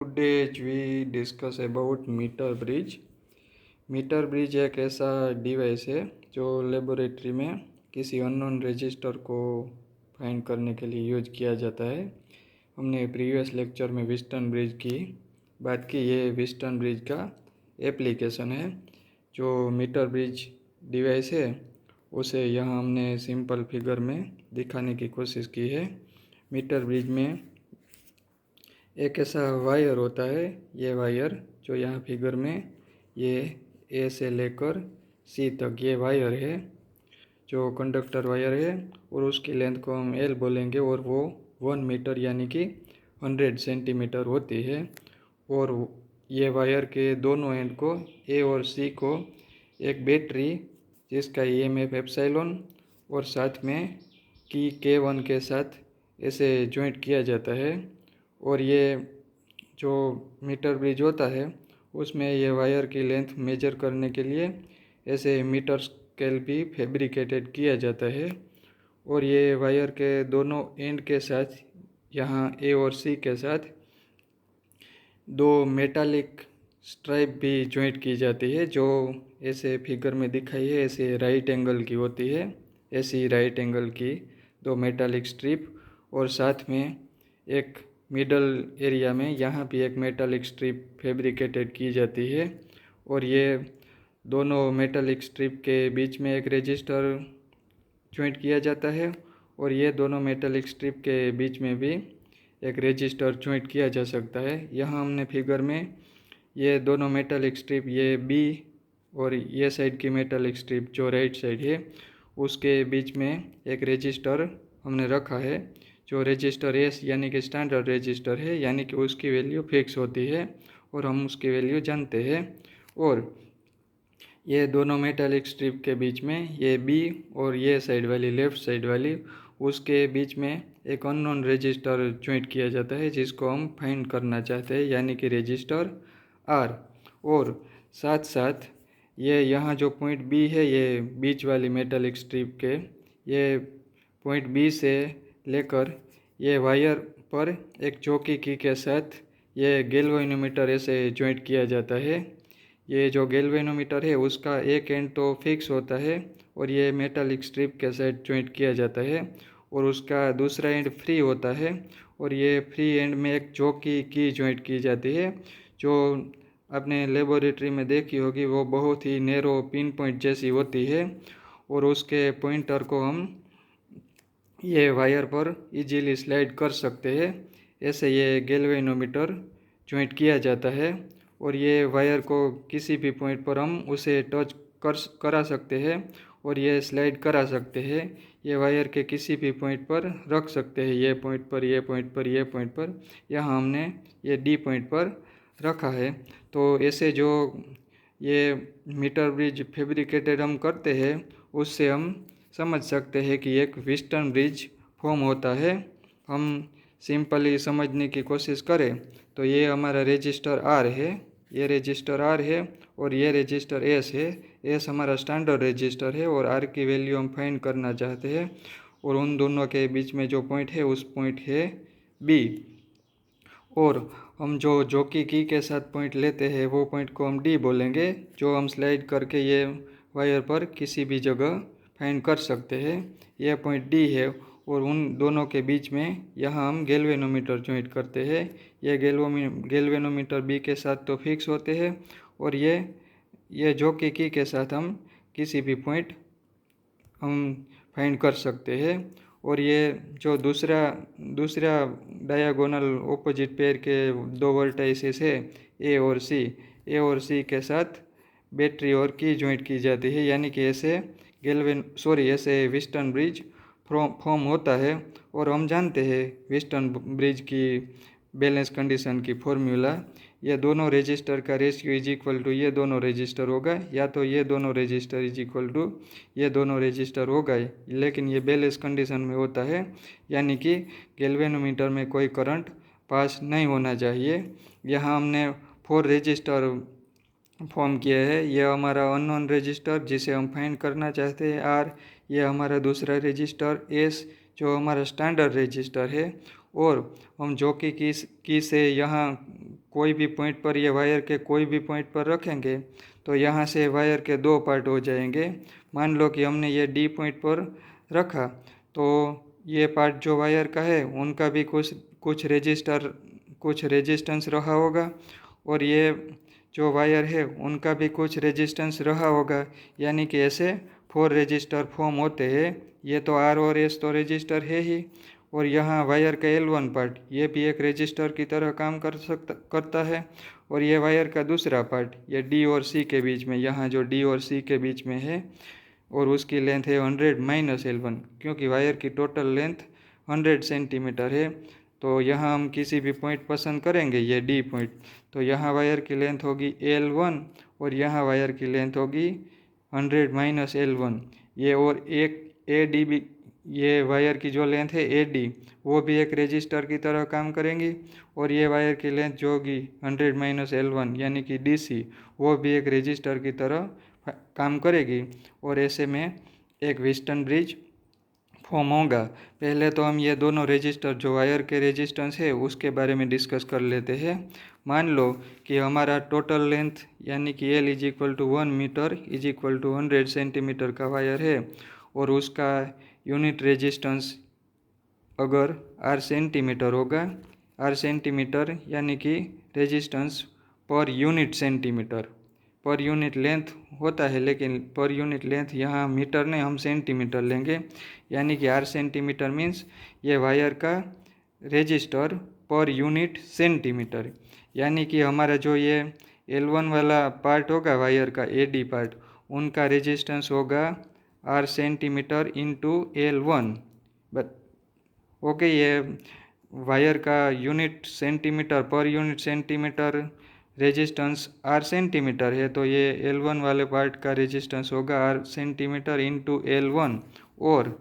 Today we discuss about metre bridge. Metre bridge एक ऐसा device है जो लेबोरेटरी में किसी अननोन रजिस्टर को फाइंड करने के लिए यूज किया जाता है। हमने प्रीवियस लेक्चर में विस्टन ब्रिज की बात की। ये विस्टन ब्रिज का एप्लीकेशन है। जो मीटर ब्रिज डिवाइस है उसे यहाँ हमने सिंपल फिगर में दिखाने की कोशिश की है। मीटर ब्रिज में एक ऐसा वायर होता है, ये वायर जो यहाँ फिगर में ये ए से लेकर सी तक ये वायर है, जो कंडक्टर वायर है, और उसकी लेंथ को हम एल बोलेंगे और वो 1 मीटर यानी कि 100 सेंटीमीटर होती है। और ये वायर के दोनों एंड को ए और सी को एक बैटरी जिसका ईएमएफ एप्सिलॉन और साथ में की K1 के साथ ऐसे जॉइंट किया जाता है। और ये जो मीटर ब्रिज होता है उसमें ये वायर की लेंथ मेजर करने के लिए ऐसे मीटर स्केल भी फैब्रिकेटेड किया जाता है। और ये वायर के दोनों एंड के साथ यहाँ ए और सी के साथ दो मेटालिक स्ट्राइप भी जॉइंट की जाती है, जो ऐसे फिगर में दिखाई है ऐसे राइट एंगल की होती है। ऐसी राइट एंगल की दो मेटालिक स्ट्रिप और साथ में एक मिडल एरिया में यहाँ भी एक मेटालिक स्ट्रिप फैब्रिकेटेड की जाती है। और ये दोनों मेटालिक स्ट्रिप के बीच में एक रजिस्टर जॉइंट किया जाता है और ये दोनों मेटालिक स्ट्रिप के बीच में भी एक रजिस्टर जॉइंट किया जा सकता है। यहाँ हमने फिगर में ये दोनों मेटालिक स्ट्रिप, ये बी और ये साइड की मेटालिक स्ट्रिप जो राइट साइड है उसके बीच में एक रजिस्टर हमने रखा है, जो रजिस्टर एस यानी कि स्टैंडर्ड रजिस्टर है, यानी कि उसकी वैल्यू फिक्स होती है और हम उसकी वैल्यू जानते हैं। और ये दोनों मेटालिक स्ट्रिप के बीच में ये बी और ये साइड वाली लेफ़्ट साइड वाली उसके बीच में एक अननोन रजिस्टर जॉइंट किया जाता है जिसको हम फाइंड करना चाहते हैं, यानी कि रजिस्टर आर। और साथ साथ ये यहाँ जो पॉइंट बी है, ये बीच वाली मेटालिक स्ट्रिप के ये पॉइंट बी से लेकर ये वायर पर एक चौकी की के साथ ये गैल्वेनोमीटर ऐसे जॉइंट किया जाता है। ये जो गैल्वेनोमीटर है उसका एक एंड तो फिक्स होता है और ये मेटालिक स्ट्रिप के साथ जॉइंट किया जाता है और उसका दूसरा एंड फ्री होता है। और ये फ्री एंड में एक चौकी की जॉइंट की जाती है, जो अपने लेबोरेटरी में देखी होगी, वो बहुत ही नैरो पिन पॉइंट जैसी होती है। और उसके पॉइंटर को हम ये वायर पर इजीली स्लाइड कर सकते हैं। ऐसे ये गैल्वेनोमीटर जॉइंट किया जाता है और ये वायर को किसी भी पॉइंट पर हम उसे टच करा सकते हैं और ये स्लाइड करा सकते हैं। ये वायर के किसी भी पॉइंट पर रख सकते हैं, ये पॉइंट पर, ये पॉइंट पर, ये पॉइंट पर। यहाँ हमने ये डी पॉइंट पर रखा है। तो ऐसे जो ये मीटर ब्रिज फैब्रिकेटेड हम करते हैं उससे हम समझ सकते हैं कि एक विस्टन ब्रिज फॉर्म होता है। हम सिंपली समझने की कोशिश करें तो ये हमारा रजिस्टर आर है, ये रजिस्टर आर है और ये रजिस्टर एस है। एस हमारा स्टैंडर्ड रजिस्टर है और आर की वैल्यू हम फाइंड करना चाहते हैं और उन दोनों के बीच में जो पॉइंट है उस पॉइंट है बी। और हम जो जॉकी की के साथ पॉइंट लेते हैं वो पॉइंट को हम डी बोलेंगे, जो हम स्लाइड करके ये वायर पर किसी भी जगह फाइंड कर सकते हैं। यह पॉइंट डी है और उन दोनों के बीच में यहाँ हम गैल्वेनोमीटर जॉइंट करते हैं। यह गैल्वेनोमीटर बी के साथ तो फिक्स होते हैं और ये जॉकी की के साथ हम किसी भी पॉइंट हम फाइंड कर सकते हैं। और ये जो दूसरा डायगोनल ऑपोजिट पेयर के दो वर्टाइसेस है ए और सी के साथ बैटरी और की जॉइंट की जाती है, यानी कि ऐसे विस्टन ब्रिज फॉर्म होता है। और हम जानते हैं विस्टन ब्रिज की बैलेंस कंडीशन की फॉर्मूला, ये दोनों रजिस्टर का रेशियो इज इक्वल टू ये दोनों रजिस्टर होगा, या तो ये दोनों रजिस्टर इज इक्वल टू ये दोनों रजिस्टर होगा, लेकिन ये बैलेंस कंडीशन में होता है, यानी कि गैल्वेनोमीटर में कोई करंट पास नहीं होना चाहिए। यहाँ हमने 4 रजिस्टर फॉर्म किया है। यह हमारा अननोन रजिस्टर जिसे हम फाइंड करना चाहते हैं आर, यह हमारा दूसरा रजिस्टर एस जो हमारा स्टैंडर्ड रजिस्टर है। और हम जॉकी की से यहाँ कोई भी पॉइंट पर, ये वायर के कोई भी पॉइंट पर रखेंगे तो यहाँ से वायर के दो पार्ट हो जाएंगे। मान लो कि हमने ये डी पॉइंट पर रखा तो ये पार्ट जो वायर का है उनका भी कुछ रेजिस्टेंस रहा होगा, और ये जो वायर है उनका भी कुछ रेजिस्टेंस रहा होगा, यानी कि ऐसे 4 रेजिस्टर फॉर्म होते हैं। ये तो आर और एस तो रेजिस्टर है ही, और यहाँ वायर का L1 पार्ट ये भी एक रेजिस्टर की तरह काम करता है। और ये वायर का दूसरा पार्ट ये डी और सी के बीच में, यहाँ जो डी और सी के बीच में है, और उसकी लेंथ है 100 माइनस L1, क्योंकि वायर की टोटल लेंथ 100 सेंटीमीटर है। तो यहाँ हम किसी भी पॉइंट पसंद करेंगे, ये डी पॉइंट, तो यहाँ वायर की लेंथ होगी L1 और यहाँ वायर की लेंथ होगी 100 माइनस L1। ये और एक ए डी भी, ये वायर की जो लेंथ है ए डी वो भी एक रेजिस्टर की तरह काम करेंगी, और ये वायर की लेंथ जो होगी 100 माइनस L1 यानी कि डी सी, वो भी एक रेजिस्टर की तरह काम करेगी, और ऐसे में एक व्हीटस्टोन ब्रिज फॉर्म होगा। पहले तो हम ये दोनों रेजिस्टर जो वायर के रेजिस्टेंस है उसके बारे में डिस्कस कर लेते हैं। मान लो कि हमारा टोटल लेंथ यानी कि L is equal to 1 metre is equal to 100 centimetre का वायर है, और उसका यूनिट रेजिस्टेंस अगर R सेंटीमीटर होगा, R सेंटीमीटर यानी कि resistance per unit centimetre, per unit length होता है लेकिन पर यूनिट लेंथ यहाँ मीटर नहीं, हम सेंटीमीटर लेंगे, यानी कि R सेंटीमीटर मीन्स ये वायर का रेजिस्टर पर यूनिट सेंटीमीटर, यानी कि हमारा जो ये L1 वाला पार्ट होगा वायर का AD पार्ट, उनका रेजिस्टेंस होगा R centimetre into L1। But okay, ये वायर का unit centimetre per unit centimetre resistance R centimetre है, तो ये L1 वाले पार्ट का रेजिस्टेंस होगा R सेंटीमीटर इंटू L1। और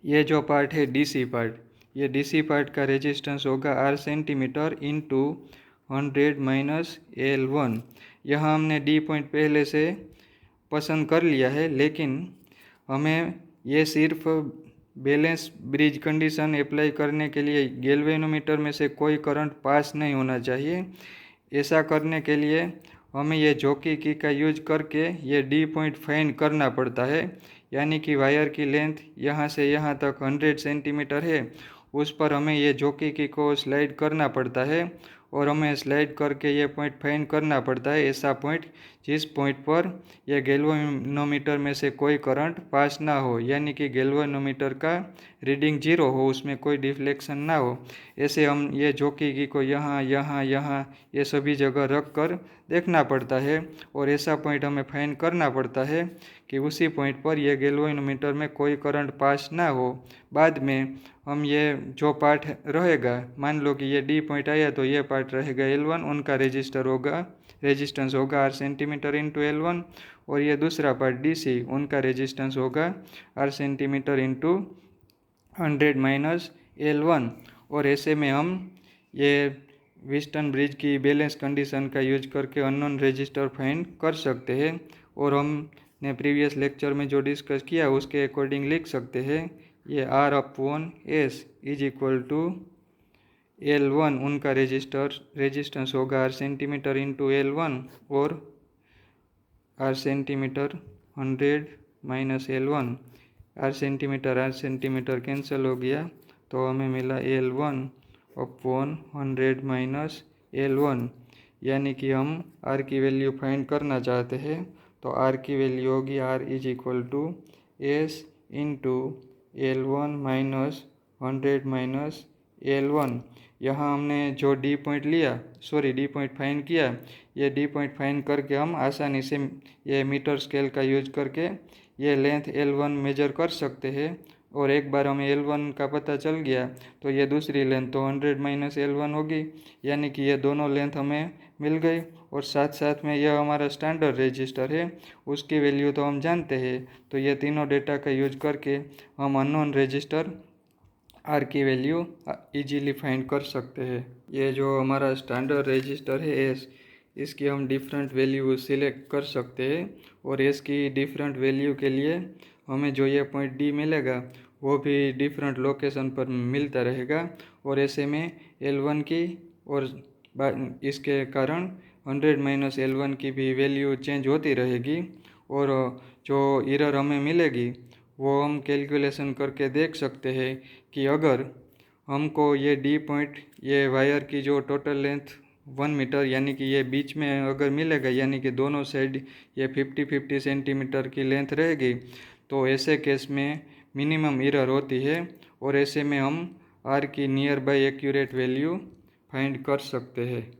ये जो पार्ट है DC पार्ट, ये DC पार्ट का रेजिस्टेंस होगा R centimetre into 100 minus L1। यहाँ हमने D पॉइंट पहले से पसंद कर लिया है, लेकिन हमें ये सिर्फ बैलेंस ब्रिज कंडीशन अप्लाई करने के लिए गैल्वेनोमीटर में से कोई करंट पास नहीं होना चाहिए। ऐसा करने के लिए हमें ये जॉकी की का यूज करके ये डी पॉइंट फाइंड करना पड़ता है, यानी कि वायर की लेंथ यहाँ से यहाँ तक 100 सेंटीमीटर है, उस पर हमें ये जॉकी की को स्लाइड करना पड़ता है, और हमें स्लाइड करके ये पॉइंट फाइंड करना पड़ता है, ऐसा पॉइंट जिस पॉइंट पर यह गैल्वेनोमीटर में से कोई करंट पास ना हो, यानी कि गैल्वेनोमीटर का रीडिंग 0 हो, उसमें कोई डिफ्लेक्शन ना हो। ऐसे हम ये जॉकी की को यहाँ यहाँ यहाँ ये सभी जगह रख कर देखना पड़ता है, और ऐसा पॉइंट हमें फाइंड करना पड़ता है कि उसी पॉइंट पर यह गैल्वेनोमीटर में कोई करंट पास ना हो। बाद में हम ये जो पार्ट रहेगा, मान लो कि ये डी पॉइंट आया तो ये पार्ट रहेगा L1, उनका रेजिस्टेंस होगा R सेंटीमीटर इंटू L1, और ये दूसरा पार्ट DC, उनका रेजिस्टेंस होगा R centimetre into 100 minus L1। और ऐसे में हम ये व्हीटस्टोन ब्रिज की बैलेंस कंडीशन का यूज करके अननोन रेजिस्टर फाइंड कर सकते हैं, और हमने प्रीवियस लेक्चर में जो डिस्कस किया उसके अकॉर्डिंग लिख सकते हैं। ये R/S is equal to L1, उनका रेजिस्टेंस होगा R सेंटीमीटर इंटू L1, और R centimetre 100 minus L1, R centimetre cancel हो गया, तो हमें मिला L1/100 माइनस L1, यानी कि हम R की वैल्यू फाइंड करना चाहते हैं, तो R की वैल्यू होगी R is equal to S into L1 minus 100 minus L1। यहाँ हमने जो डी पॉइंट फाइंड किया, ये डी पॉइंट फाइंड करके हम आसानी से ये मीटर स्केल का यूज करके ये लेंथ L1 मेजर कर सकते हैं, और एक बार हमें L1 का पता चल गया तो ये दूसरी लेंथ तो 100 माइनस L1 होगी, यानी कि ये दोनों लेंथ हमें मिल गई। और साथ साथ में यह हमारा स्टैंडर्ड रजिस्टर है, उसकी वैल्यू तो हम जानते हैं, तो ये तीनों डेटा का यूज करके हम अननोन रजिस्टर R की वैल्यू इजीली फाइंड कर सकते हैं। ये जो हमारा स्टैंडर्ड रजिस्टर है S, इसकी हम डिफरेंट वैल्यू सिलेक्ट कर सकते हैं, और S की डिफरेंट वैल्यू के लिए हमें जो ये पॉइंट D मिलेगा वो भी डिफरेंट लोकेशन पर मिलता रहेगा, और ऐसे में L1 की और इसके कारण 100 - L1 की भी वैल्यू चेंज होती रहेगी और जो एरर हमें मिलेगी वो हम कैलकुलेशन करके देख सकते हैं कि अगर हमको ये डी पॉइंट, ये वायर की जो टोटल लेंथ 1 मीटर यानी कि ये बीच में अगर मिलेगा, यानी कि दोनों साइड ये 50-50 सेंटीमीटर की लेंथ रहेगी, तो ऐसे केस में मिनिमम एरर होती है और ऐसे में हम आर की near by accurate value find कर सकते हैं।